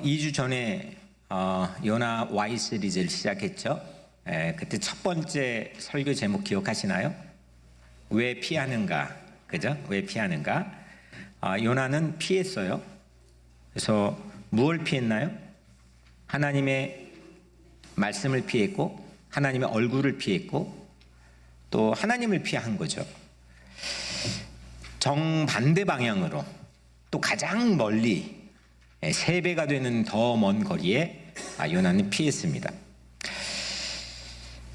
2주 전에 요나 Y 시리즈를 시작했죠. 그때 첫 번째 설교 제목 기억하시나요? 왜 피하는가? 그죠? 왜 피하는가? 요나는 피했어요. 그래서 무엇을 피했나요? 하나님의 말씀을 피했고, 하나님의 얼굴을 피했고, 또 하나님을 피한 거죠. 정반대 방향으로 또 가장 멀리 3배가 되는 더 먼 거리에 요나는 피했습니다.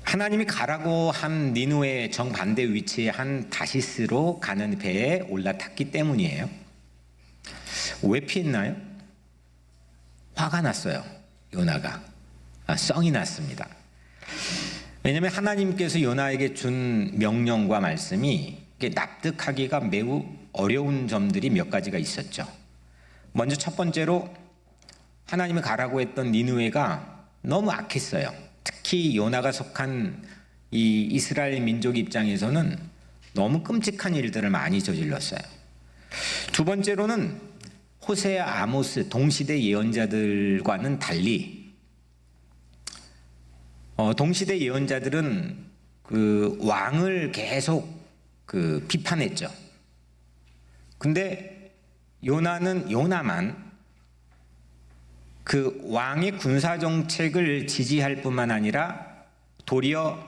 하나님이 가라고 한 니누의 정반대 위치에 한 다시스로 가는 배에 올라탔기 때문이에요. 왜 피했나요? 화가 났어요. 요나가 썽이 났습니다. 왜냐하면 하나님께서 요나에게 준 명령과 말씀이 납득하기가 매우 어려운 점들이 몇 가지가 있었죠. 먼저 첫 번째로 하나님이 가라고 했던 니느웨가 너무 악했어요. 특히 요나가 속한 이 이스라엘 민족 입장에서는 너무 끔찍한 일들을 많이 저질렀어요. 두 번째로는 호세아, 아모스 동시대 예언자들과는 달리 동시대 예언자들은 그 왕을 계속 비판했죠. 근데 요나만 그 왕의 군사 정책을 지지할 뿐만 아니라 도리어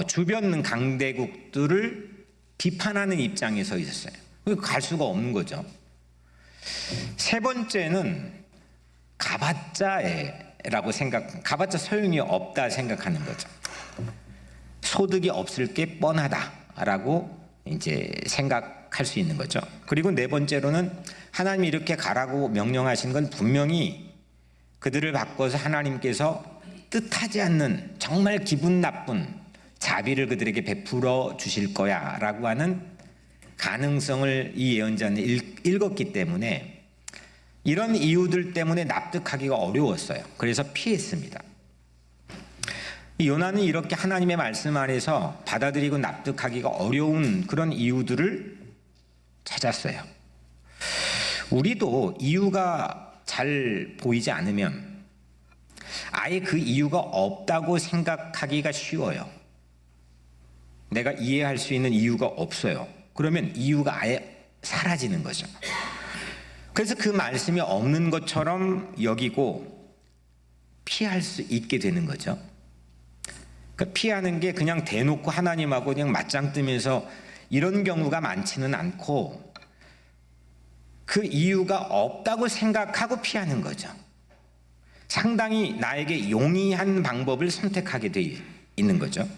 주변 강대국들을 비판하는 입장에 서 있었어요. 갈 수가 없는 거죠. 세 번째는 가봤자 소용이 없다 생각하는 거죠. 소득이 없을 게 뻔하다라고 이제 생각할 수 있는 거죠. 그리고 네 번째로는 하나님이 이렇게 가라고 명령하신 건 분명히 그들을 바꿔서 하나님께서 뜻하지 않는 정말 기분 나쁜 자비를 그들에게 베풀어 주실 거야 라고 하는 가능성을 이 예언자는 읽었기 때문에 이런 이유들 때문에 납득하기가 어려웠어요. 그래서 피했습니다. 요나는 이렇게 하나님의 말씀 안에서 받아들이고 납득하기가 어려운 그런 이유들을 찾았어요. 우리도 이유가 잘 보이지 않으면 아예 그 이유가 없다고 생각하기가 쉬워요. 내가 이해할 수 있는 이유가 없어요. 그러면 이유가 아예 사라지는 거죠. 그래서 그 말씀이 없는 것처럼 여기고 피할 수 있게 되는 거죠. 그러니까 피하는 게 그냥 대놓고 하나님하고 그냥 맞짱 뜨면서 이런 경우가 많지는 않고 그 이유가 없다고 생각하고 피하는 거죠. 상당히 나에게 용이한 방법을 선택하게 돼 있는 거죠.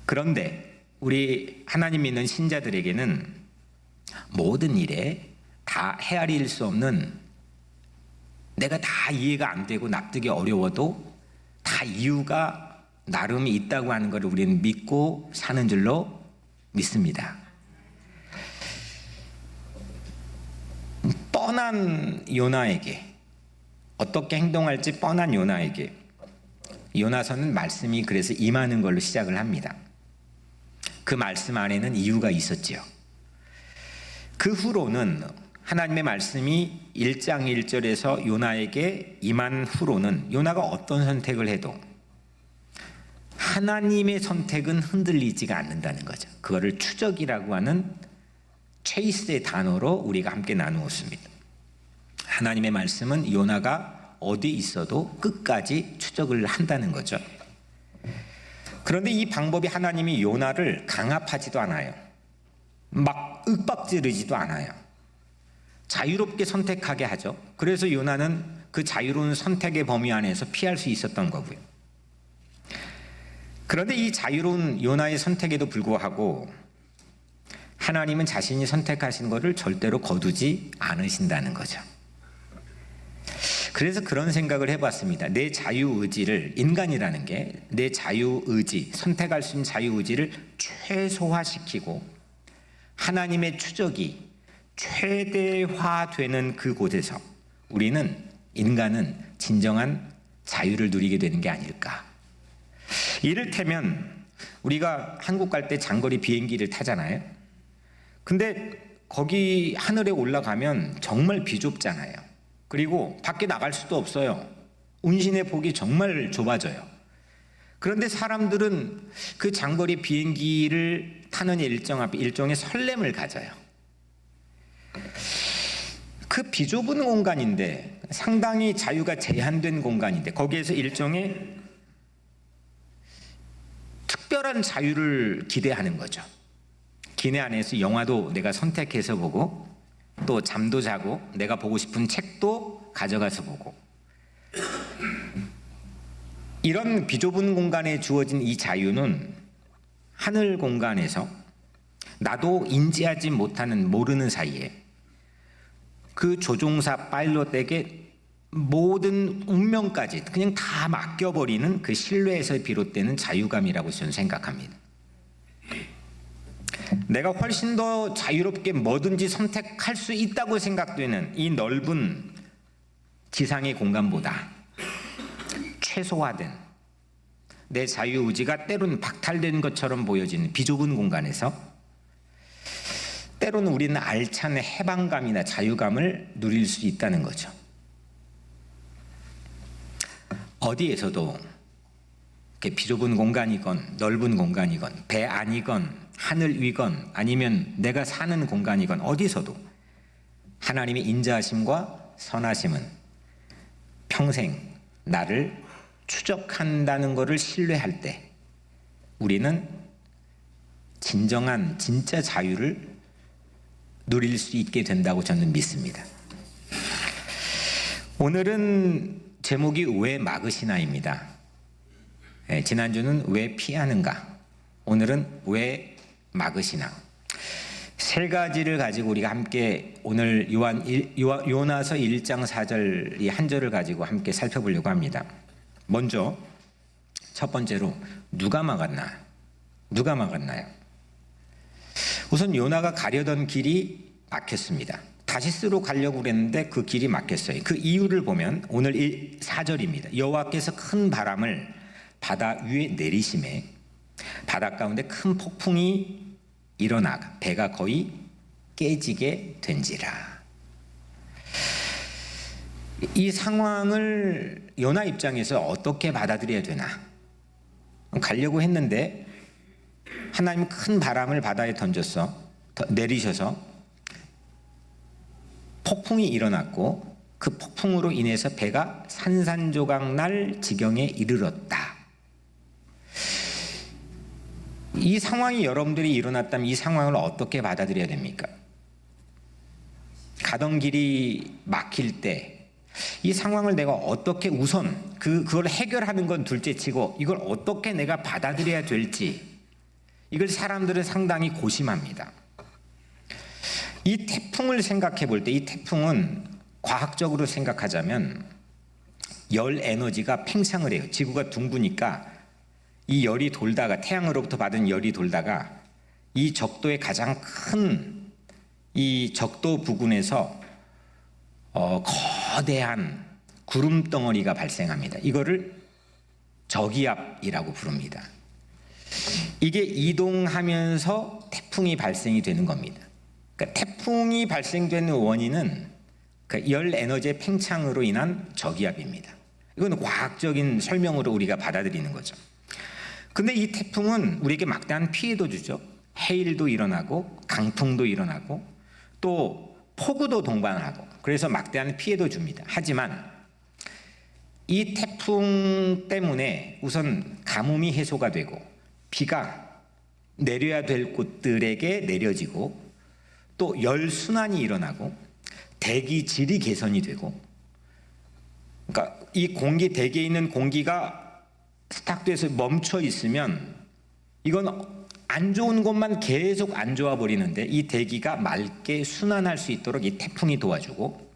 그런데 우리 하나님 믿는 신자들에게는 모든 일에 다 헤아릴 수 없는, 내가 다 이해가 안 되고 납득이 어려워도 다 이유가 나름이 있다고 하는 것을 우리는 믿고 사는 줄로 믿습니다. 뻔한 요나에게, 어떻게 행동할지 뻔한 요나에게 요나서는 말씀이 그래서 임하는 걸로 시작을 합니다. 그 말씀 안에는 이유가 있었지요. 그 후로는 하나님의 말씀이 1장 1절에서 요나에게 임한 후로는 요나가 어떤 선택을 해도 하나님의 선택은 흔들리지가 않는다는 거죠. 그거를 추적이라고 하는 체이스의 단어로 우리가 함께 나누었습니다. 하나님의 말씀은 요나가 어디 있어도 끝까지 추적을 한다는 거죠. 그런데 이 방법이 하나님이 요나를 강압하지도 않아요. 막 윽박지르지도 않아요. 자유롭게 선택하게 하죠. 그래서 요나는 그 자유로운 선택의 범위 안에서 피할 수 있었던 거고요. 그런데 이 자유로운 요나의 선택에도 불구하고 하나님은 자신이 선택하신 것을 절대로 거두지 않으신다는 거죠. 그래서 그런 생각을 해봤습니다. 내 자유의지를, 인간이라는 게 내 자유의지, 선택할 수 있는 자유의지를 최소화시키고 하나님의 추적이 최대화되는 그곳에서 인간은 진정한 자유를 누리게 되는 게 아닐까. 이를테면 우리가 한국 갈 때 장거리 비행기를 타잖아요. 근데 거기 하늘에 올라가면 정말 비좁잖아요. 그리고 밖에 나갈 수도 없어요. 운신의 폭이 정말 좁아져요. 그런데 사람들은 그 장거리 비행기를 타는 일정 앞에 일종의 설렘을 가져요. 그 비좁은 공간인데, 상당히 자유가 제한된 공간인데, 거기에서 일종의 특별한 자유를 기대하는 거죠. 기내 안에서 영화도 내가 선택해서 보고, 또 잠도 자고, 내가 보고 싶은 책도 가져가서 보고, 이런 비좁은 공간에 주어진 이 자유는 하늘 공간에서 나도 인지하지 못하는, 모르는 사이에 그 조종사 파일럿에게 모든 운명까지 그냥 다 맡겨버리는 그 신뢰에서 비롯되는 자유감이라고 저는 생각합니다. 내가 훨씬 더 자유롭게 뭐든지 선택할 수 있다고 생각되는 이 넓은 지상의 공간보다 최소화된, 내 자유의지가 때로는 박탈된 것처럼 보여지는 비좁은 공간에서 때로는 우리는 알찬 해방감이나 자유감을 누릴 수 있다는 거죠. 어디에서도 비좁은 공간이건 넓은 공간이건 배 안이건 하늘 위건 아니면 내가 사는 공간이건 어디서도 하나님의 인자하심과 선하심은 평생 나를 추적한다는 것을 신뢰할 때 우리는 진정한 진짜 자유를 누릴 수 있게 된다고 저는 믿습니다. 오늘은 제목이 왜 막으시나입니다. 지난주는 왜 피하는가, 오늘은 왜 막으시나. 세 가지를 가지고 우리가 함께 오늘 요나서 1장 4절 이 한 절을 가지고 함께 살펴보려고 합니다. 먼저 첫 번째로 누가 막았나? 누가 막았나요? 우선 요나가 가려던 길이 막혔습니다. 다시스로 가려고 그랬는데 그 길이 막혔어요. 그 이유를 보면 오늘 4절입니다. 여호와께서 큰 바람을 바다 위에 내리심에 바다 가운데 큰 폭풍이 일어나가 배가 거의 깨지게 된지라. 이 상황을 요나 입장에서 어떻게 받아들여야 되나? 가려고 했는데 하나님은 큰 바람을 바다에 내리셔서 폭풍이 일어났고 그 폭풍으로 인해서 배가 산산조각 날 지경에 이르렀다. 이 상황이 여러분들이 일어났다면 이 상황을 어떻게 받아들여야 됩니까? 가던 길이 막힐 때 이 상황을 내가 어떻게 우선 그걸 해결하는 건 둘째치고 이걸 어떻게 내가 받아들여야 될지, 이걸 사람들은 상당히 고심합니다. 이 태풍을 생각해 볼 때 이 태풍은 과학적으로 생각하자면 열 에너지가 팽창을 해요. 지구가 둥그니까 이 열이 돌다가, 태양으로부터 받은 열이 돌다가 이 적도의 가장 큰 이 적도 부근에서 거대한 구름 덩어리가 발생합니다. 이거를 저기압이라고 부릅니다. 이게 이동하면서 태풍이 발생이 되는 겁니다. 그러니까 태풍이 발생되는 원인은 그 열 에너지의 팽창으로 인한 저기압입니다. 이건 과학적인 설명으로 우리가 받아들이는 거죠. 근데 이 태풍은 우리에게 막대한 피해도 주죠. 해일도 일어나고 강풍도 일어나고 또 폭우도 동반하고, 그래서 막대한 피해도 줍니다. 하지만 이 태풍 때문에 우선 가뭄이 해소가 되고 비가 내려야 될 곳들에게 내려지고 또 열순환이 일어나고 대기 질이 개선이 되고, 그러니까 이 대기에 있는 공기가 스탁돼서 멈춰 있으면 이건 안 좋은 것만 계속 안 좋아 버리는데 이 대기가 맑게 순환할 수 있도록 이 태풍이 도와주고,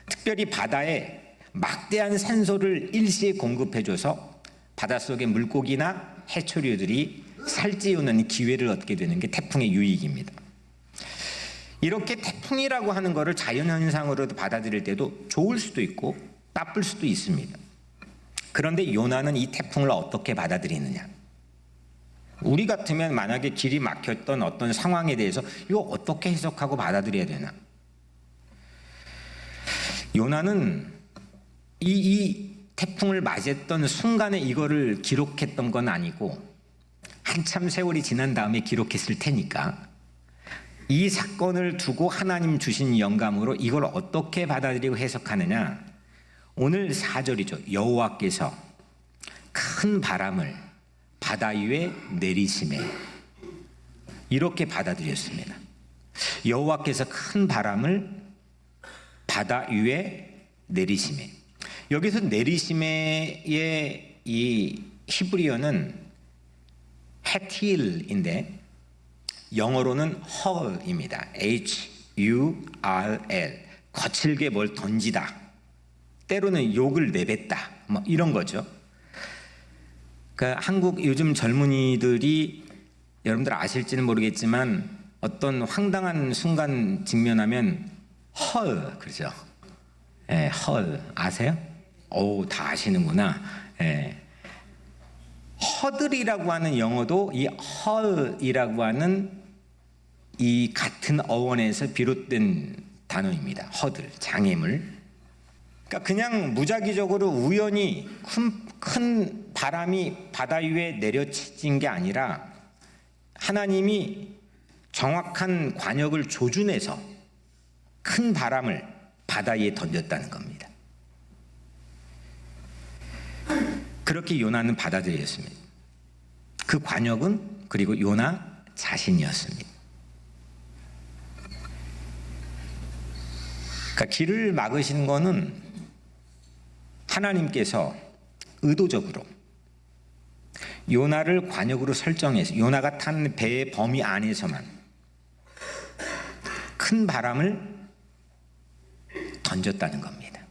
특별히 바다에 막대한 산소를 일시에 공급해줘서 바닷속의 물고기나 해초류들이 살찌우는 기회를 얻게 되는 게 태풍의 유익입니다. 이렇게 태풍이라고 하는 것을 자연현상으로도 받아들일 때도 좋을 수도 있고 나쁠 수도 있습니다. 그런데 요나는 이 태풍을 어떻게 받아들이느냐? 우리 같으면 만약에 길이 막혔던 어떤 상황에 대해서 이거 어떻게 해석하고 받아들여야 되나? 요나는 이 태풍을 맞이했던 순간에 이거를 기록했던 건 아니고 한참 세월이 지난 다음에 기록했을 테니까 이 사건을 두고 하나님 주신 영감으로 이걸 어떻게 받아들이고 해석하느냐, 오늘 4절이죠. 여호와께서 큰 바람을 바다 위에 내리심에, 이렇게 받아들였습니다. 여호와께서 큰 바람을 바다 위에 내리심에, 여기서 내리심의 이 히브리어는 헤틸인데 영어로는 hurl입니다. H-U-R-L. 거칠게 뭘 던지다, 때로는 욕을 내뱉다, 뭐 이런 거죠. 그러니까 한국 요즘 젊은이들이, 여러분들 아실지는 모르겠지만 어떤 황당한 순간 직면하면 헐 그러죠. 예, 헐 아세요? 오, 다 아시는구나. 예. 허들이라고 하는 영어도 이 헐이라고 하는 이 같은 어원에서 비롯된 단어입니다. 허들, 장애물. 그러니까 그냥 무작위적으로 우연히 큰 바람이 바다 위에 내려친 게 아니라 하나님이 정확한 관역을 조준해서 큰 바람을 바다 위에 던졌다는 겁니다. 그렇게 요나는 받아들였습니다. 그 관역은 그리고 요나 자신이었습니다. 그러니까 길을 막으신 거는 하나님께서 의도적으로 요나를 관역으로 설정해서 요나가 탄 배의 범위 안에서만 큰 바람을 던졌다는 겁니다.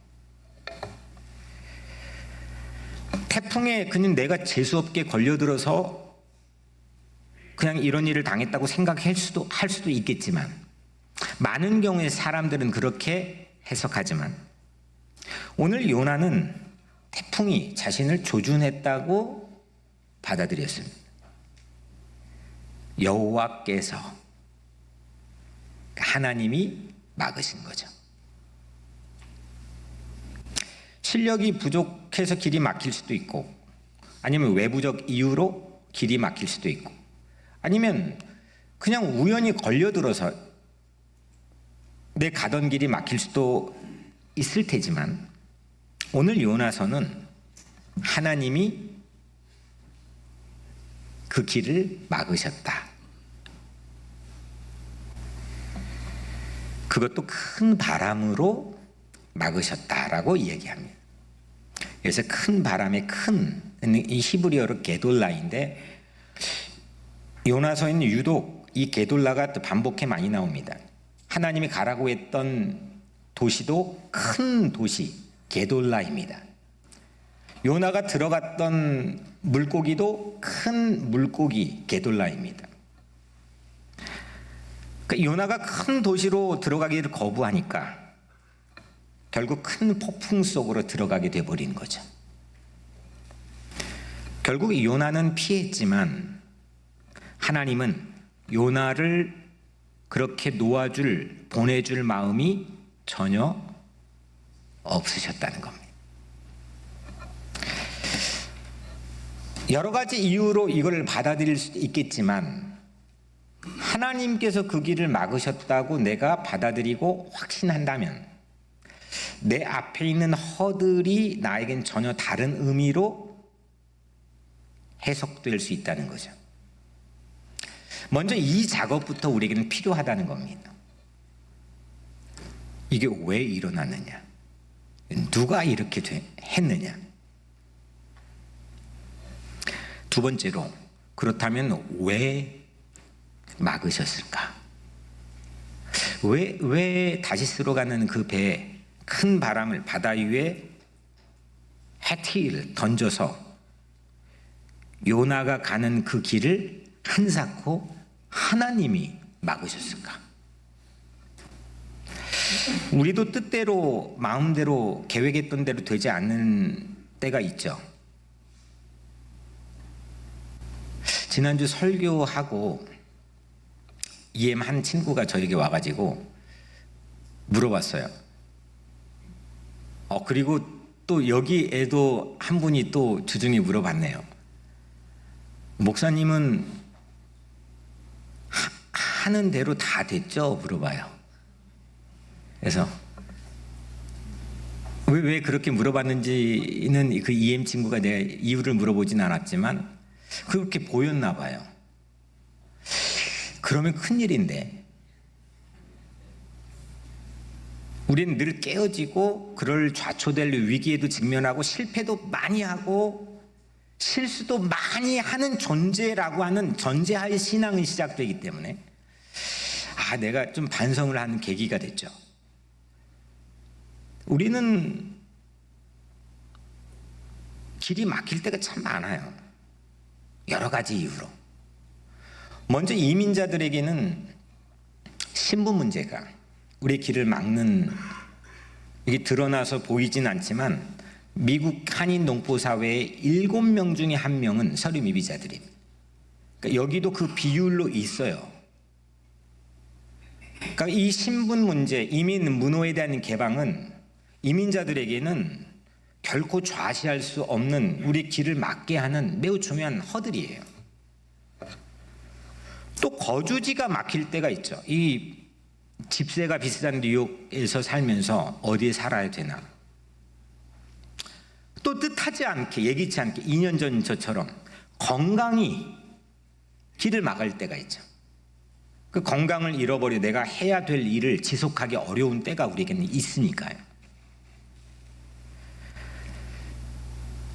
태풍에 그냥 내가 재수없게 걸려들어서 그냥 이런 일을 당했다고 생각할 수도 있겠지만, 많은 경우에 사람들은 그렇게 해석하지만 오늘 요나는 태풍이 자신을 조준했다고 받아들였습니다. 여호와께서, 하나님이 막으신 거죠. 실력이 부족해서 길이 막힐 수도 있고, 아니면 외부적 이유로 길이 막힐 수도 있고, 아니면 그냥 우연히 걸려들어서 내 가던 길이 막힐 수도 있을 테지만, 오늘 요나서는 하나님이 그 길을 막으셨다. 그것도 큰 바람으로 막으셨다라고 이야기합니다. 그래서 큰 바람의 큰, 이 히브리어로 게돌라인데, 요나서에는 유독 이 게돌라가 또 반복해 많이 나옵니다. 하나님이 가라고 했던 도시도 큰 도시 게돌라입니다. 요나가 들어갔던 물고기도 큰 물고기 게돌라입니다. 그러니까 요나가 큰 도시로 들어가기를 거부하니까 결국 큰 폭풍 속으로 들어가게 돼버린 거죠. 결국 요나는 피했지만 하나님은 요나를 그렇게 놓아줄, 보내줄 마음이 전혀 없으셨다는 겁니다. 여러 가지 이유로 이걸 받아들일 수도 있겠지만 하나님께서 그 길을 막으셨다고 내가 받아들이고 확신한다면 내 앞에 있는 허들이 나에겐 전혀 다른 의미로 해석될 수 있다는 거죠. 먼저 이 작업부터 우리에게는 필요하다는 겁니다. 이게 왜 일어났느냐? 누가 이렇게 했느냐? 두 번째로, 그렇다면 왜 막으셨을까? 왜 다시스로 가는 그 배에 큰 바람을 바다 위에 헤틸 던져서 요나가 가는 그 길을 한사코 하나님이 막으셨을까? 우리도 뜻대로 마음대로 계획했던 대로 되지 않는 때가 있죠. 지난주 설교하고 EM 한 친구가 저에게 와가지고 물어봤어요. 그리고 또 여기에도 한 분이 또 주중에 물어봤네요. 목사님은 하는 대로 다 됐죠? 물어봐요. 그래서 왜 그렇게 물어봤는지는 그 EM 친구가 내가 이유를 물어보진 않았지만 그렇게 보였나 봐요. 그러면 큰일인데 우리는 늘 깨어지고 그럴 좌초될 위기에도 직면하고 실패도 많이 하고 실수도 많이 하는 존재라고 하는 전제하에 신앙이 시작되기 때문에 내가 좀 반성을 하는 계기가 됐죠. 우리는 길이 막힐 때가 참 많아요. 여러 가지 이유로. 먼저 이민자들에게는 신분 문제가 우리 길을 막는, 이게 드러나서 보이진 않지만 미국 한인 농포 사회의 7명 중에 1명은 서류 미비자들입니다. 그러니까 여기도 그 비율로 있어요. 그러니까 이 신분 문제, 이민 문호에 대한 개방은 이민자들에게는 결코 좌시할 수 없는 우리 길을 막게 하는 매우 중요한 허들이에요. 또 거주지가 막힐 때가 있죠. 이 집세가 비싼 뉴욕에서 살면서 어디에 살아야 되나. 또 뜻하지 않게, 예기치 않게 2년 전 저처럼 건강이 길을 막을 때가 있죠. 그 건강을 잃어버려 내가 해야 될 일을 지속하기 어려운 때가 우리에게는 있으니까요.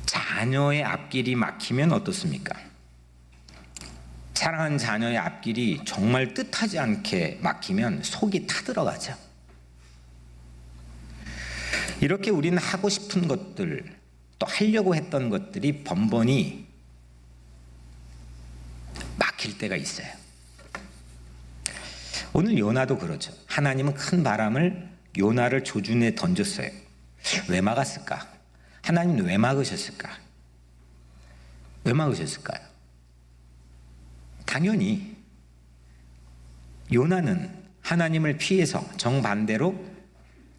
자녀의 앞길이 막히면 어떻습니까? 사랑하는 자녀의 앞길이 정말 뜻하지 않게 막히면 속이 타들어가죠. 이렇게 우리는 하고 싶은 것들, 또 하려고 했던 것들이 번번이 막힐 때가 있어요. 오늘 요나도 그렇죠. 하나님은 큰 바람을 요나를 조준에 던졌어요. 왜 막았을까? 하나님은 왜 막으셨을까? 왜 막으셨을까요? 당연히 요나는 하나님을 피해서 정반대로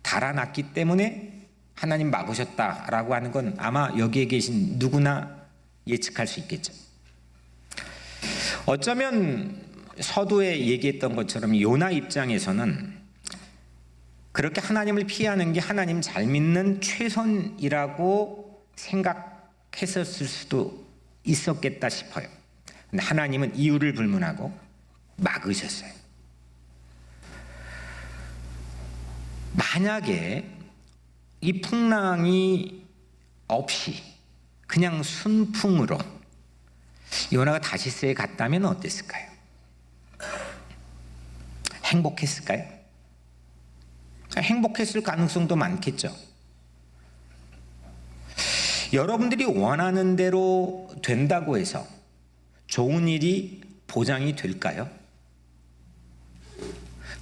달아났기 때문에 하나님 막으셨다라고 하는 건 아마 여기에 계신 누구나 예측할 수 있겠죠. 어쩌면 서두에 얘기했던 것처럼 요나 입장에서는 그렇게 하나님을 피하는 게 하나님 잘 믿는 최선이라고 생각했었을 수도 있었겠다 싶어요. 근데 하나님은 이유를 불문하고 막으셨어요. 만약에 이 풍랑이 없이 그냥 순풍으로 요나가 다시스에 갔다면 어땠을까요? 행복했을까요? 행복했을 가능성도 많겠죠. 여러분들이 원하는 대로 된다고 해서 좋은 일이 보장이 될까요?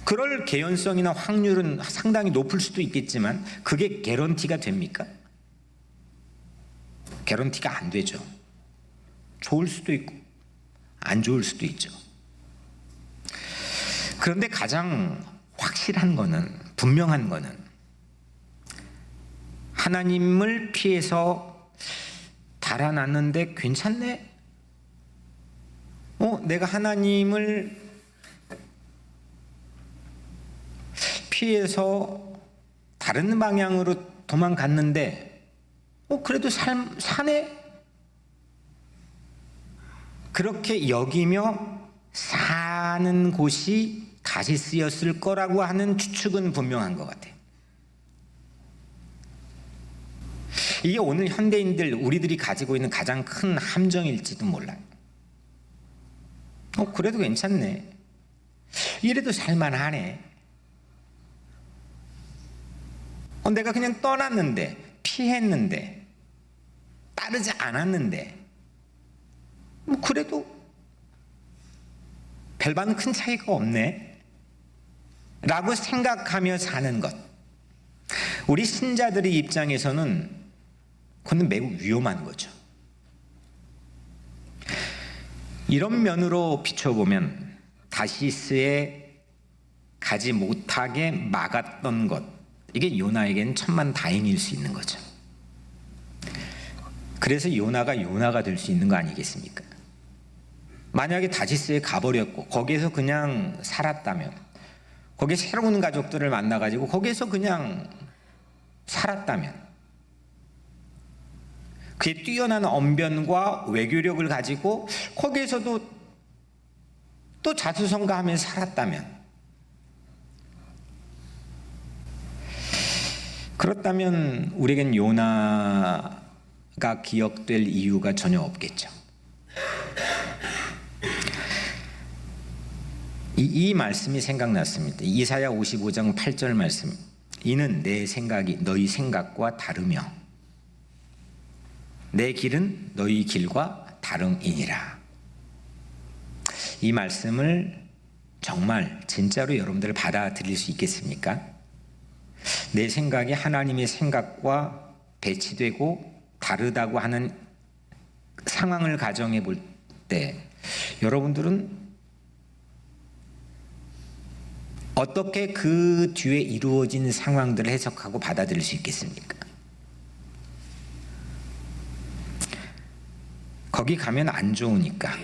그럴 개연성이나 확률은 상당히 높을 수도 있겠지만 그게 개런티가 됩니까? 개런티가 안 되죠. 좋을 수도 있고 안 좋을 수도 있죠. 그런데 가장 확실한 거는, 분명한 거는 하나님을 피해서 달아났는데 괜찮네? 내가 하나님을 피해서 다른 방향으로 도망갔는데 그래도 사네? 그렇게 여기며 사는 곳이 다시스였을 거라고 하는 추측은 분명한 것 같아요. 이게 오늘 현대인들, 우리들이 가지고 있는 가장 큰 함정일지도 몰라요. 그래도 괜찮네. 이래도 살만하네. 내가 그냥 떠났는데, 피했는데, 따르지 않았는데, 그래도 별반 큰 차이가 없네 라고 생각하며 사는 것, 우리 신자들의 입장에서는 그건 매우 위험한 거죠. 이런 면으로 비춰보면 다시스에 가지 못하게 막았던 것, 이게 요나에게는 천만다행일 수 있는 거죠. 그래서 요나가 될 수 있는 거 아니겠습니까? 만약에 다시스에 가버렸고 거기에서 그냥 살았다면, 거기에 새로운 가족들을 만나가지고 거기에서 그냥 살았다면, 그의 뛰어난 언변과 외교력을 가지고 거기에서도 또 자수성가하며 살았다면, 그렇다면 우리에겐 요나가 기억될 이유가 전혀 없겠죠. 이 말씀이 생각났습니다. 이사야 55장 8절 말씀. 이는 내 생각이 너희 생각과 다르며 내 길은 너희 길과 다름이니라. 이 말씀을 정말 진짜로 여러분들 받아들일 수 있겠습니까? 내 생각이 하나님의 생각과 배치되고 다르다고 하는 상황을 가정해 볼 때 여러분들은 어떻게 그 뒤에 이루어진 상황들을 해석하고 받아들일 수 있겠습니까? 거기 가면 안 좋으니까,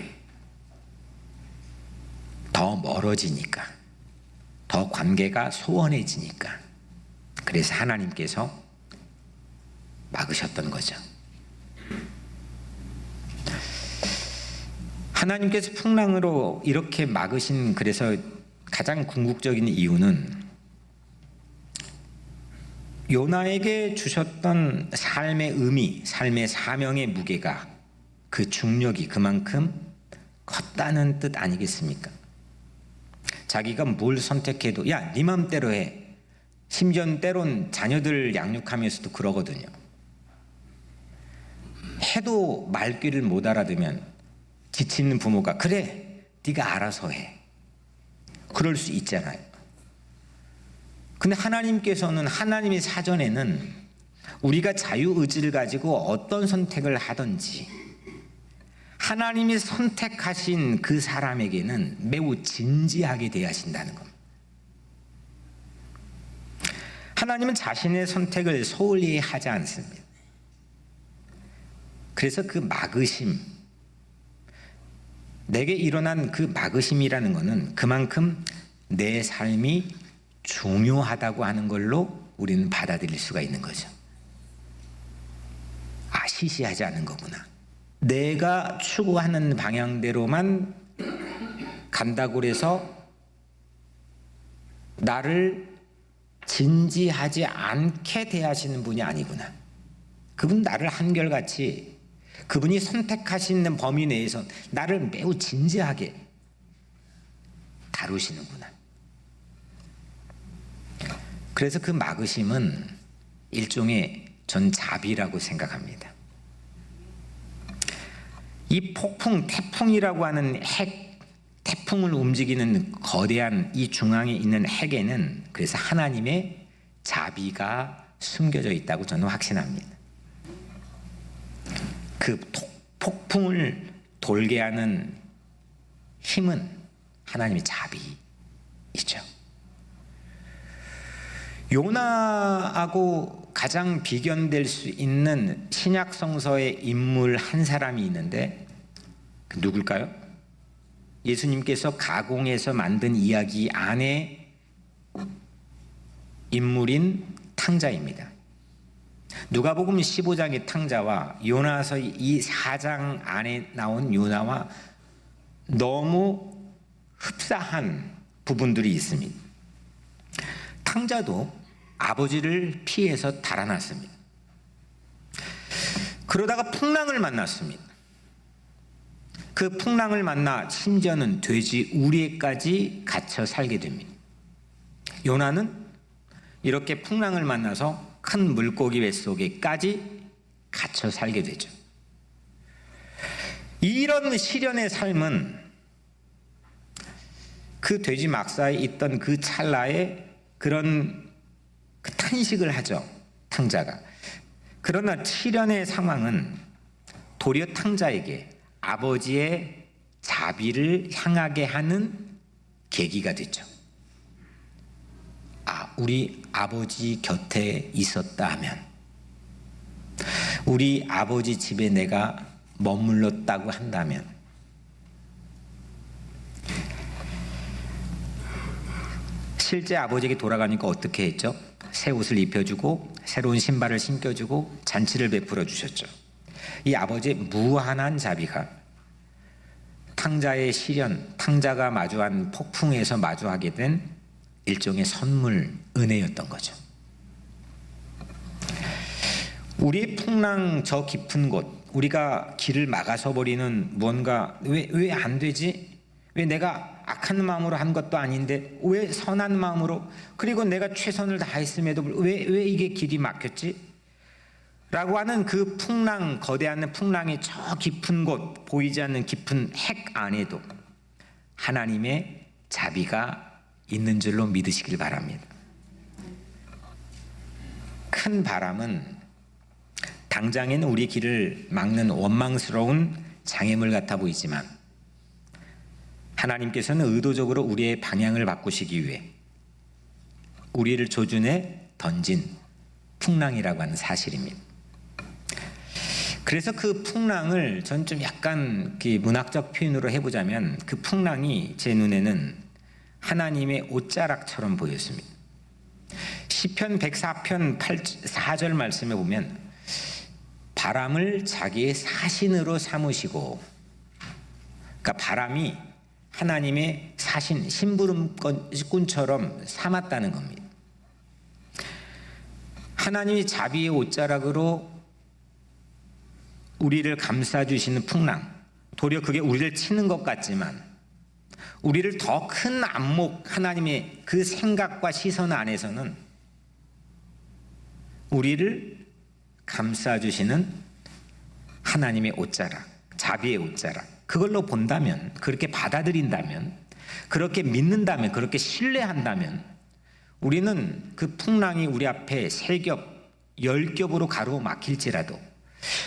더 멀어지니까, 더 관계가 소원해지니까, 그래서 하나님께서 막으셨던 거죠. 하나님께서 풍랑으로 이렇게 막으신, 그래서 가장 궁극적인 이유는 요나에게 주셨던 삶의 의미, 삶의 사명의 무게가, 그 중력이 그만큼 컸다는 뜻 아니겠습니까? 자기가 뭘 선택해도 야, 네 맘대로 해. 심지어 때론 자녀들 양육하면서도 그러거든요. 해도 말귀를 못 알아들으면 지치는 부모가 그래, 네가 알아서 해. 그럴 수 있잖아요. 근데 하나님께서는, 하나님의 사전에는 우리가 자유의지를 가지고 어떤 선택을 하든지 하나님이 선택하신 그 사람에게는 매우 진지하게 대하신다는 겁니다. 하나님은 자신의 선택을 소홀히 하지 않습니다. 그래서 그 막으심, 내게 일어난 그 막으심이라는 것은 그만큼 내 삶이 중요하다고 하는 걸로 우리는 받아들일 수가 있는 거죠. 아, 시시하지 않은 거구나. 내가 추구하는 방향대로만 간다고 해서 나를 진지하지 않게 대하시는 분이 아니구나. 그분 나를 한결같이, 그분이 선택하시는 범위 내에서 나를 매우 진지하게 다루시는구나. 그래서 그 막으심은 일종의 전 자비라고 생각합니다. 이 폭풍, 태풍이라고 하는 핵, 태풍을 움직이는 거대한 이 중앙에 있는 핵에는 그래서 하나님의 자비가 숨겨져 있다고 저는 확신합니다. 그 폭풍을 돌게 하는 힘은 하나님의 자비이죠. 요나하고 가장 비견될 수 있는 신약 성서의 인물 한 사람이 있는데 누굴까요? 예수님께서 가공해서 만든 이야기 안에 인물인 탕자입니다. 누가복음 15장의 탕자와 요나서 이 4장 안에 나온 요나와 너무 흡사한 부분들이 있습니다. 탕자도 아버지를 피해서 달아났습니다. 그러다가 풍랑을 만났습니다. 그 풍랑을 만나 심지어는 돼지 우리에까지 갇혀 살게 됩니다. 요나는 이렇게 풍랑을 만나서 큰 물고기 뱃속에까지 갇혀 살게 되죠. 이런 시련의 삶은 그 돼지 막사에 있던 그 찰나에 그런 그 탄식을 하죠, 탕자가. 그러나 시련의 상황은 도리어 탕자에게 아버지의 자비를 향하게 하는 계기가 됐죠. 아, 우리 아버지 곁에 있었다 하면, 우리 아버지 집에 내가 머물렀다고 한다면, 실제 아버지에게 돌아가니까 어떻게 했죠? 새 옷을 입혀주고 새로운 신발을 신겨주고 잔치를 베풀어 주셨죠. 이 아버지의 무한한 자비가 탕자의 시련, 탕자가 마주한 폭풍에서 마주하게 된 일종의 선물, 은혜였던 거죠. 우리의 풍랑 저 깊은 곳, 우리가 길을 막아서 버리는 무언가, 왜 안 되지? 왜 내가 악한 마음으로 한 것도 아닌데 왜 선한 마음으로, 그리고 내가 최선을 다했음에도 왜 이게 길이 막혔지? 라고 하는 그 풍랑, 거대한 풍랑의 저 깊은 곳, 보이지 않는 깊은 핵 안에도 하나님의 자비가 있는 줄로 믿으시길 바랍니다. 큰 바람은 당장에는 우리 길을 막는 원망스러운 장애물 같아 보이지만, 하나님께서는 의도적으로 우리의 방향을 바꾸시기 위해 우리를 조준해 던진 풍랑이라고 하는 사실입니다. 그래서 그 풍랑을 전 좀 약간 문학적 표현으로 해보자면, 그 풍랑이 제 눈에는 하나님의 옷자락처럼 보였습니다. 시편 104편 4절 말씀에 보면, 바람을 자기의 사신으로 삼으시고, 그러니까 바람이 하나님의 사신, 심부름꾼처럼 삼았다는 겁니다. 하나님이 자비의 옷자락으로 우리를 감싸주시는 풍랑, 도리어 그게 우리를 치는 것 같지만 우리를 더 큰 안목, 하나님의 그 생각과 시선 안에서는 우리를 감싸주시는 하나님의 옷자락, 자비의 옷자락, 그걸로 본다면, 그렇게 받아들인다면, 그렇게 믿는다면, 그렇게 신뢰한다면, 우리는 그 풍랑이 우리 앞에 3겹, 10겹으로 가로막힐지라도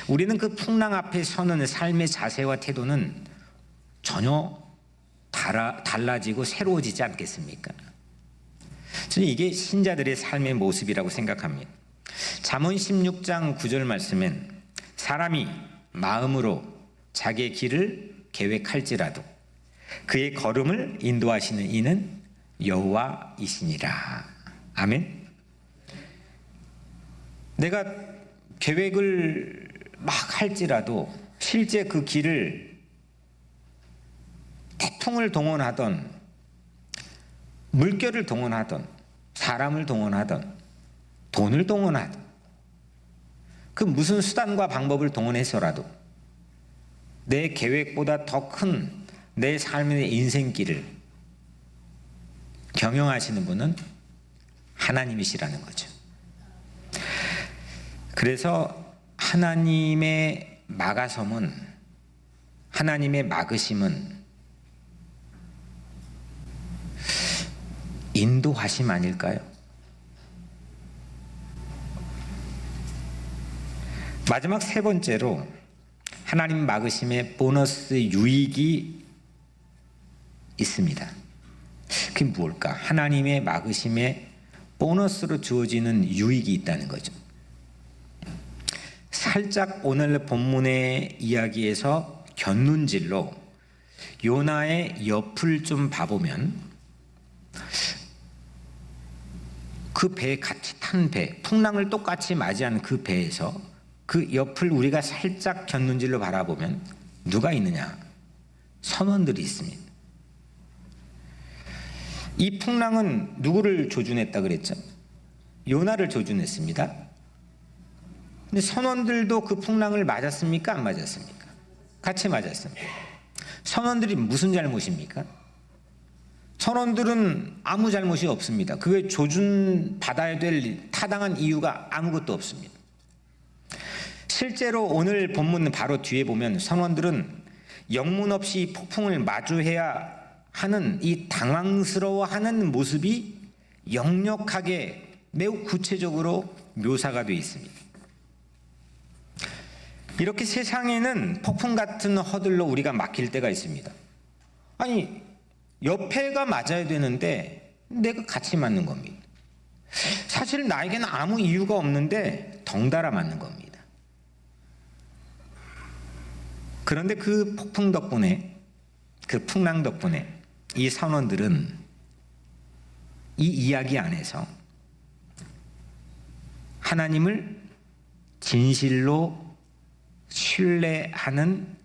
우리는 그 풍랑 앞에 서는 삶의 자세와 태도는 전혀 달라지고 새로워지지 않겠습니까? 저는 이게 신자들의 삶의 모습이라고 생각합니다. 잠언 16장 9절 말씀엔, 사람이 마음으로 자기의 길을 계획할지라도 그의 걸음을 인도하시는 이는 여호와이시니라. 아멘. 내가 계획을 막 할지라도 실제 그 길을 태풍을 동원하던, 물결을 동원하던, 사람을 동원하던, 돈을 동원하던, 그 무슨 수단과 방법을 동원해서라도 내 계획보다 더 큰 내 삶의 인생길을 경영하시는 분은 하나님이시라는 거죠. 그래서 하나님의 막아섬은, 하나님의 막으심은 인도하심 아닐까요? 마지막 3번째로 하나님 막으심의 보너스 유익이 있습니다. 그게 뭘까? 하나님의 막으심에 보너스로 주어지는 유익이 있다는 거죠. 살짝 오늘 본문의 이야기에서 곁눈질로 요나의 옆을 좀 봐보면, 그 배에 같이 탄 배, 풍랑을 똑같이 맞이한 그 배에서 그 옆을 우리가 살짝 곁눈질로 바라보면 누가 있느냐? 선원들이 있습니다. 이 풍랑은 누구를 조준했다 그랬죠? 요나를 조준했습니다. 근데 선원들도 그 풍랑을 맞았습니까? 안 맞았습니까? 같이 맞았습니다. 선원들이 무슨 잘못입니까? 선원들은 아무 잘못이 없습니다. 그게 조준받아야 될 타당한 이유가 아무것도 없습니다. 실제로 오늘 본문 바로 뒤에 보면 선원들은 영문 없이 폭풍을 마주해야 하는 이 당황스러워하는 모습이 역력하게 매우 구체적으로 묘사가 되어 있습니다. 이렇게 세상에는 폭풍 같은 허들로 우리가 막힐 때가 있습니다. 아니, 옆에가 맞아야 되는데 내가 같이 맞는 겁니다. 사실 나에게는 아무 이유가 없는데 덩달아 맞는 겁니다. 그런데 그 폭풍 덕분에, 그 풍랑 덕분에 이 선원들은 이 이야기 안에서 하나님을 진실로 신뢰하는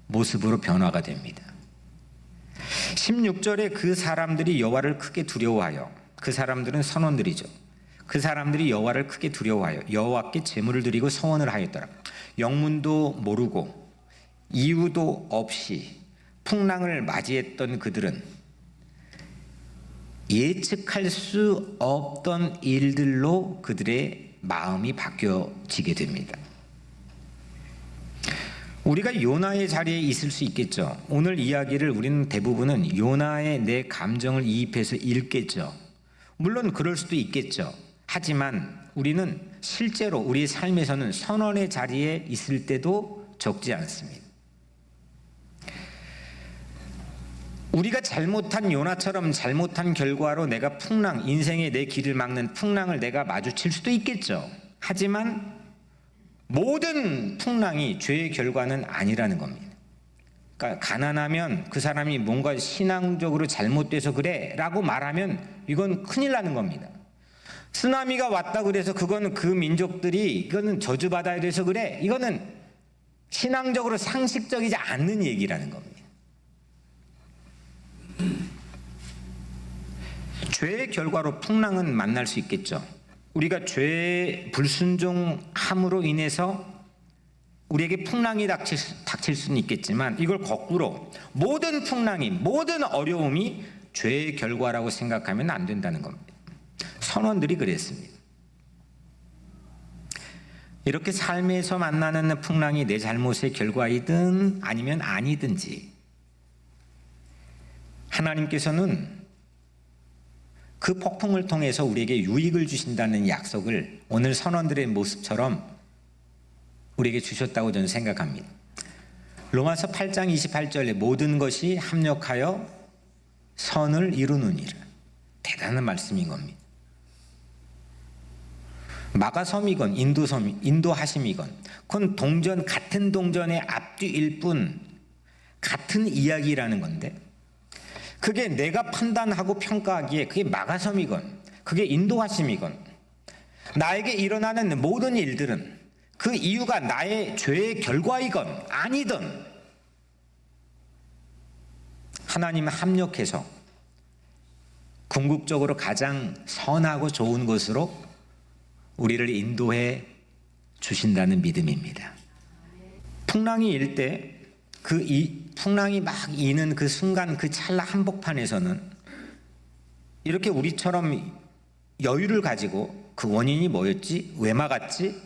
모습으로 변화가 됩니다. 16절에 그 사람들이 여호와를 크게 두려워하여, 그 사람들은 선원들이죠. 그 사람들이 여호와를 크게 두려워하여 여호와께 제물을 드리고 서원을 하였더라. 영문도 모르고 이유도 없이 풍랑을 맞이했던 그들은 예측할 수 없던 일들로 그들의 마음이 바뀌어지게 됩니다. 우리가 요나의 자리에 있을 수 있겠죠. 오늘 이야기를 우리는 대부분은 요나의 내 감정을 이입해서 읽겠죠. 물론 그럴 수도 있겠죠. 하지만 우리는 실제로 우리의 삶에서는 선언의 자리에 있을 때도 적지 않습니다. 우리가 잘못한 요나처럼 잘못한 결과로 내가 풍랑, 인생의 내 길을 막는 풍랑을 내가 마주칠 수도 있겠죠. 하지만 모든 풍랑이 죄의 결과는 아니라는 겁니다. 그러니까 가난하면 그 사람이 뭔가 신앙적으로 잘못돼서 그래 라고 말하면 이건 큰일 나는 겁니다. 쓰나미가 왔다 그래서 그거는 그 민족들이 이거는 저주받아야 돼서 그래, 이거는 신앙적으로 상식적이지 않는 얘기라는 겁니다. 죄의 결과로 풍랑은 만날 수 있겠죠. 우리가 죄의 불순종함으로 인해서 우리에게 풍랑이 닥칠 수는 있겠지만 이걸 거꾸로 모든 풍랑이, 모든 어려움이 죄의 결과라고 생각하면 안 된다는 겁니다. 선원들이 그랬습니다. 이렇게 삶에서 만나는 풍랑이 내 잘못의 결과이든 아니면 아니든지 하나님께서는 그 폭풍을 통해서 우리에게 유익을 주신다는 약속을 오늘 선원들의 모습처럼 우리에게 주셨다고 저는 생각합니다. 로마서 8장 28절에 모든 것이 합력하여 선을 이루느니라. 대단한 말씀인 겁니다. 마가섬이건 인도하심이건 그건 같은 동전의 앞뒤일 뿐 같은 이야기라는 건데, 그게 내가 판단하고 평가하기에 그게 마가섬이건 그게 인도하심이건 나에게 일어나는 모든 일들은 그 이유가 나의 죄의 결과이건 아니든 하나님은 합력해서 궁극적으로 가장 선하고 좋은 것으로 우리를 인도해 주신다는 믿음입니다. 풍랑이 일 때 풍랑이 막 이는 그 순간, 그 찰나 한복판에서는 이렇게 우리처럼 여유를 가지고 그 원인이 뭐였지? 왜 막았지?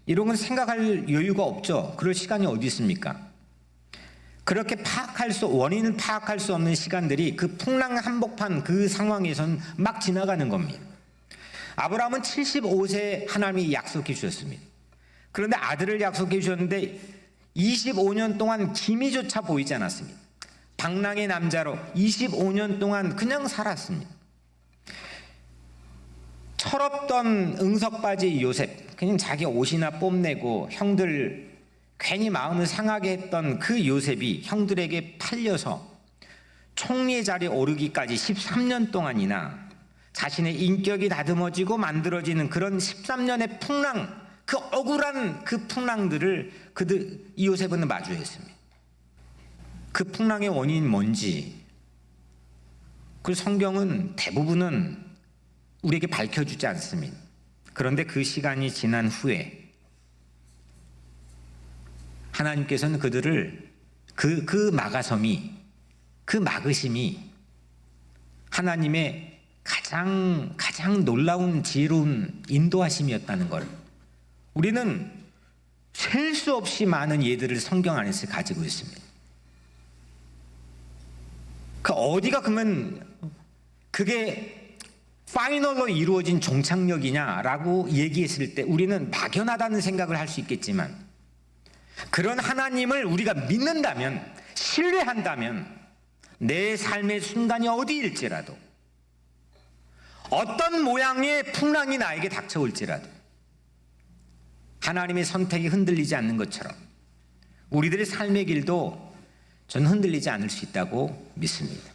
이런 건 생각할 여유가 없죠. 그럴 시간이 어디 있습니까? 그렇게 원인을 파악할 수 없는 시간들이 그 풍랑 한복판 그 상황에서는 막 지나가는 겁니다. 아브라함은 75세 하나님이 약속해 주셨습니다. 그런데 아들을 약속해 주셨는데 25년 동안 기미조차 보이지 않았습니다. 방랑의 남자로 25년 동안 그냥 살았습니다. 철없던 응석바지 요셉, 그냥 자기 옷이나 뽐내고 형들 괜히 마음을 상하게 했던 그 요셉이 형들에게 팔려서 총리의 자리에 오르기까지 13년 동안이나 자신의 인격이 다듬어지고 만들어지는 그런 13년의 풍랑, 그 억울한 그 풍랑들을 이 요셉은 마주했습니다. 그 풍랑의 원인이 뭔지 그 성경은 대부분은 우리에게 밝혀주지 않습니다. 그런데 그 시간이 지난 후에 하나님께서는 그들을 그 막으심이 하나님의 가장 놀라운 지혜로운 인도하심이었다는 걸 우리는 셀 수 없이 많은 예들을 성경 안에서 가지고 있습니다. 그 어디가 그러면 그게 파이널로 이루어진 종착역이냐라고 얘기했을 때 우리는 막연하다는 생각을 할 수 있겠지만, 그런 하나님을 우리가 믿는다면, 신뢰한다면 내 삶의 순간이 어디일지라도 어떤 모양의 풍랑이 나에게 닥쳐올지라도 하나님의 선택이 흔들리지 않는 것처럼 우리들의 삶의 길도 저는 흔들리지 않을 수 있다고 믿습니다.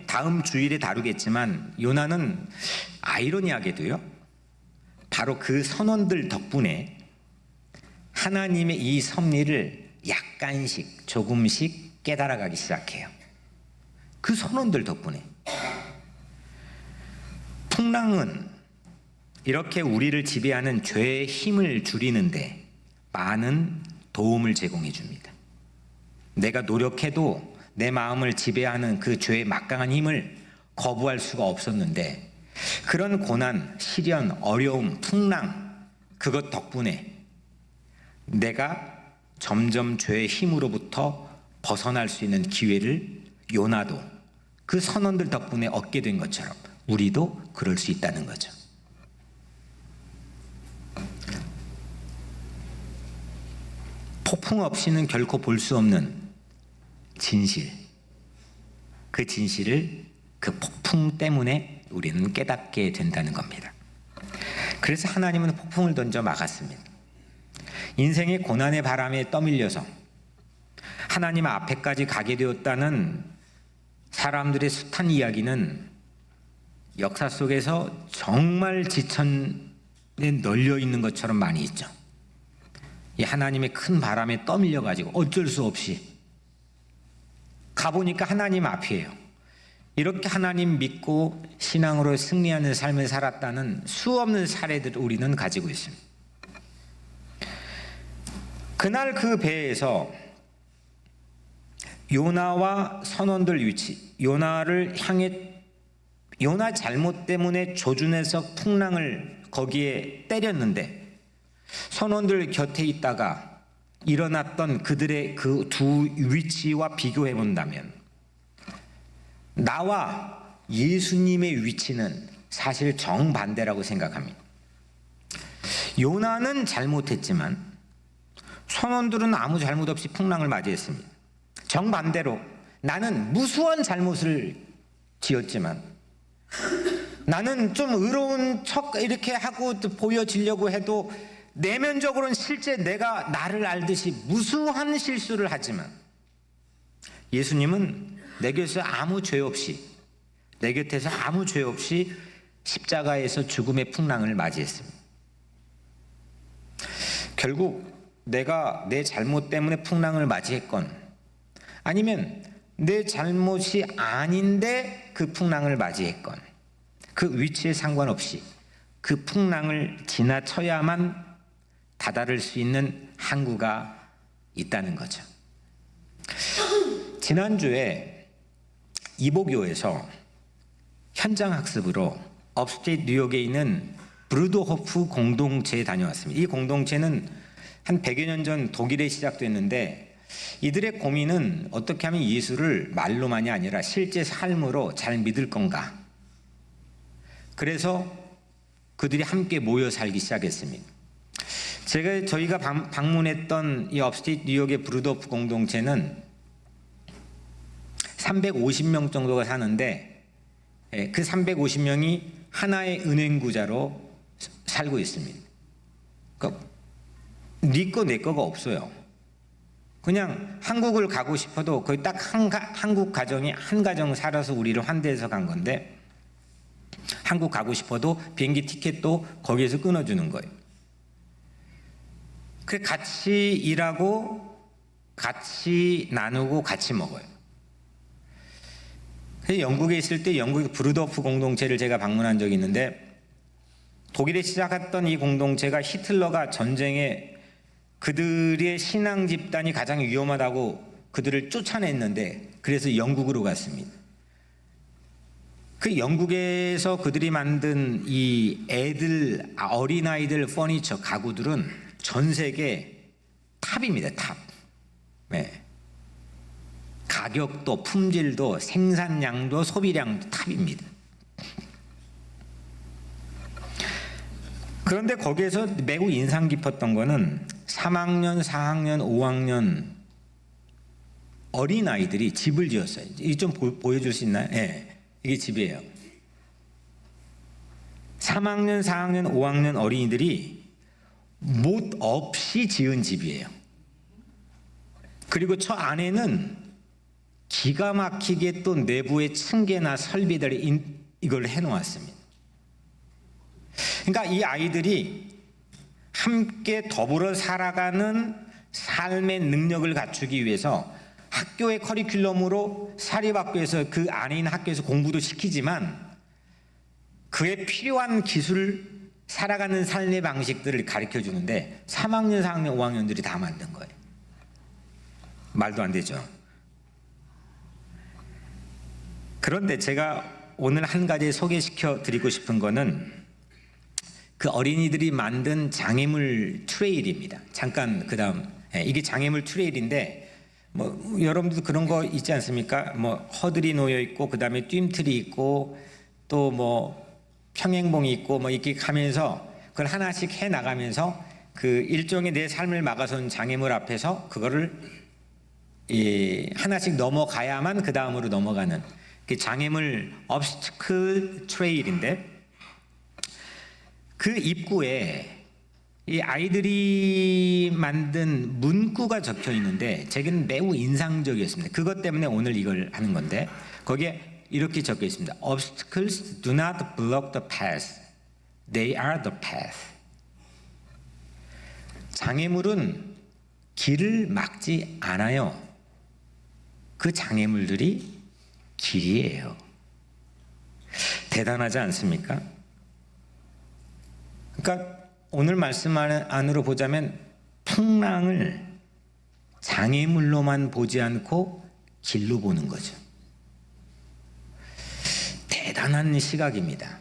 다음 주일에 다루겠지만 요나는 아이러니하게도요, 바로 그 선원들 덕분에 하나님의 이 섭리를 약간씩 조금씩 깨달아가기 시작해요. 그 선원들 덕분에. 풍랑은 이렇게 우리를 지배하는 죄의 힘을 줄이는데 많은 도움을 제공해 줍니다. 내가 노력해도 내 마음을 지배하는 그 죄의 막강한 힘을 거부할 수가 없었는데, 그런 고난, 시련, 어려움, 풍랑, 그것 덕분에 내가 점점 죄의 힘으로부터 벗어날 수 있는 기회를 요나도 그 선원들 덕분에 얻게 된 것처럼 우리도 그럴 수 있다는 거죠. 폭풍 없이는 결코 볼 수 없는 진실, 그 진실을 그 폭풍 때문에 우리는 깨닫게 된다는 겁니다. 그래서 하나님은 폭풍을 던져 막았습니다. 인생의 고난의 바람에 떠밀려서 하나님 앞에까지 가게 되었다는 사람들의 숱한 이야기는 역사 속에서 정말 지천에 널려 있는 것처럼 많이 있죠. 이 하나님의 큰 바람에 떠밀려 가지고 어쩔 수 없이 가보니까 하나님 앞이에요. 이렇게 하나님 믿고 신앙으로 승리하는 삶을 살았다는 수없는 사례들을 우리는 가지고 있습니다. 그날 그 배에서 요나와 선원들 위치, 요나를 향해, 요나 잘못 때문에 조준해서 풍랑을 거기에 때렸는데 선원들 곁에 있다가 일어났던 그들의 그 두 위치와 비교해 본다면 나와 예수님의 위치는 사실 정반대라고 생각합니다. 요나는 잘못했지만 선원들은 아무 잘못 없이 풍랑을 맞이했습니다. 정반대로 나는 무수한 잘못을 지었지만, 나는 좀 의로운 척 이렇게 하고 보여지려고 해도 내면적으로는 실제 내가 나를 알듯이 무수한 실수를 하지만, 예수님은 내 곁에서 아무 죄 없이, 내 곁에서 아무 죄 없이 십자가에서 죽음의 풍랑을 맞이했습니다. 결국 내가 내 잘못 때문에 풍랑을 맞이했건 아니면 내 잘못이 아닌데 그 풍랑을 맞이했건 그 위치에 상관없이 그 풍랑을 지나쳐야만 다다를 수 있는 항구가 있다는 거죠. 지난주에 이보교에서 현장 학습으로 업스테이트 뉴욕에 있는 브루도호프 공동체에 다녀왔습니다. 이 공동체는 한 100여 년 전 독일에 시작됐는데 이들의 고민은 어떻게 하면 예수를 말로만이 아니라 실제 삶으로 잘 믿을 건가. 그래서 그들이 함께 모여 살기 시작했습니다. 저희가 방문했던 이 업스테이트 뉴욕의 브루도호프 공동체는 350명 정도가 사는데 그 350명이 하나의 은행구자로 살고 있습니다. 그러니까 네 거 내 거가 없어요. 그냥 한국을 가고 싶어도 거의 딱 한국 가정이 한 가정 살아서 우리를 환대해서 간 건데, 한국 가고 싶어도 비행기 티켓도 거기에서 끊어주는 거예요. 그 같이 일하고 같이 나누고 같이 먹어요. 영국에 있을 때 영국 브루도호프 공동체를 제가 방문한 적이 있는데, 독일에 시작했던 이 공동체가 히틀러가 전쟁에 그들의 신앙 집단이 가장 위험하다고 그들을 쫓아냈는데, 그래서 영국으로 갔습니다. 그 영국에서 그들이 만든 이 어린아이들 퍼니처 가구들은 전 세계 탑입니다. 탑. 네. 가격도 품질도 생산량도 소비량도 탑입니다. 그런데 거기에서 매우 인상 깊었던 거는 3학년, 4학년, 5학년 어린 아이들이 집을 지었어요. 이게 좀 보여줄 수 있나요? 네, 이게 집이에요. 3학년, 4학년, 5학년 어린이들이 못 없이 지은 집이에요. 그리고 저 안에는 기가 막히게 또 내부의 층계나 설비들이 이걸 해놓았습니다. 그러니까 이 아이들이 함께 더불어 살아가는 삶의 능력을 갖추기 위해서 학교의 커리큘럼으로 사립학교에서 그 안에 있는 학교에서 공부도 시키지만 그에 필요한 기술, 살아가는 삶의 방식들을 가르쳐 주는데 3학년, 4학년, 5학년들이 다 만든 거예요. 말도 안 되죠. 그런데 제가 오늘 한 가지 소개시켜 드리고 싶은 거는 그 어린이들이 만든 장애물 트레일입니다. 잠깐 그다음 이게 장애물 트레일인데 뭐 여러분들도 그런 거 있지 않습니까? 뭐 허들이 놓여 있고 그다음에 뜀틀이 있고 또 뭐 평행봉이 있고 뭐 이렇게 가면서 그걸 하나씩 해 나가면서 그 일종의 내 삶을 막아선 장애물 앞에서 그거를 하나씩 넘어가야만 그 다음으로 넘어가는 그 장애물 obstacle trail인데 그 입구에 이 아이들이 만든 문구가 적혀 있는데 제게는 매우 인상적이었습니다. 그것 때문에 오늘 이걸 하는 건데 거기에 이렇게 적혀 있습니다. Obstacles do not block the path. They are the path. 장애물은 길을 막지 않아요. 그 장애물들이 길이에요. 대단하지 않습니까? 그러니까 오늘 말씀 안으로 보자면 풍랑을 장애물로만 보지 않고 길로 보는 거죠. 대단한 시각입니다.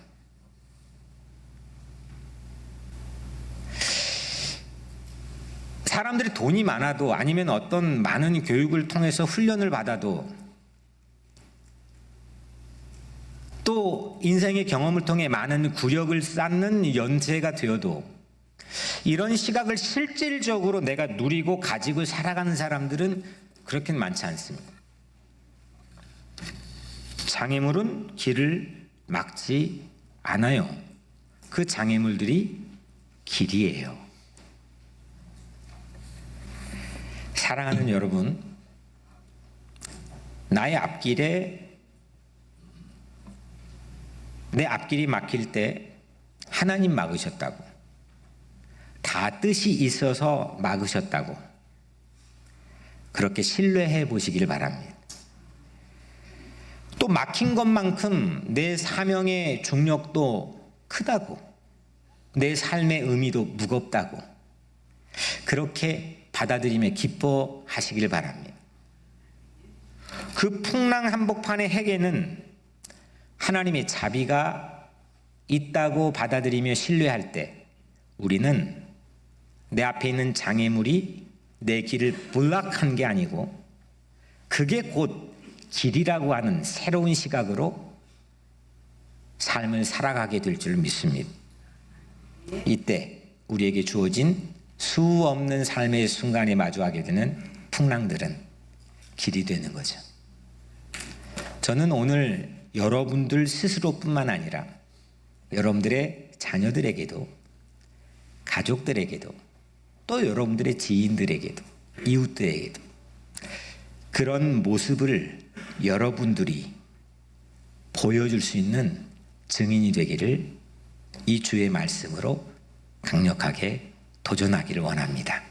사람들이 돈이 많아도 아니면 어떤 많은 교육을 통해서 훈련을 받아도 또 인생의 경험을 통해 많은 구력을 쌓는 연세가 되어도 이런 시각을 실질적으로 내가 누리고 가지고 살아가는 사람들은 그렇게 많지 않습니다. 장애물은 길을 막지 않아요. 그 장애물들이 길이에요. 사랑하는 여러분, 나의 앞길에 내 앞길이 막힐 때 하나님 막으셨다고, 다 뜻이 있어서 막으셨다고 그렇게 신뢰해 보시길 바랍니다. 또 막힌 것만큼 내 사명의 중력도 크다고, 내 삶의 의미도 무겁다고 그렇게 받아들이며 기뻐하시길 바랍니다. 그 풍랑 한복판의 핵에는 하나님의 자비가 있다고 받아들이며 신뢰할 때 우리는 내 앞에 있는 장애물이 내 길을 블락한 게 아니고 그게 곧 길이라고 하는 새로운 시각으로 삶을 살아가게 될 줄 믿습니다. 이때 우리에게 주어진 수 없는 삶의 순간에 마주하게 되는 풍랑들은 길이 되는 거죠. 저는 오늘 여러분들 스스로뿐만 아니라 여러분들의 자녀들에게도, 가족들에게도, 또 여러분들의 지인들에게도, 이웃들에게도 그런 모습을 여러분들이 보여줄 수 있는 증인이 되기를 이 주의 말씀으로 강력하게 도전하기를 원합니다.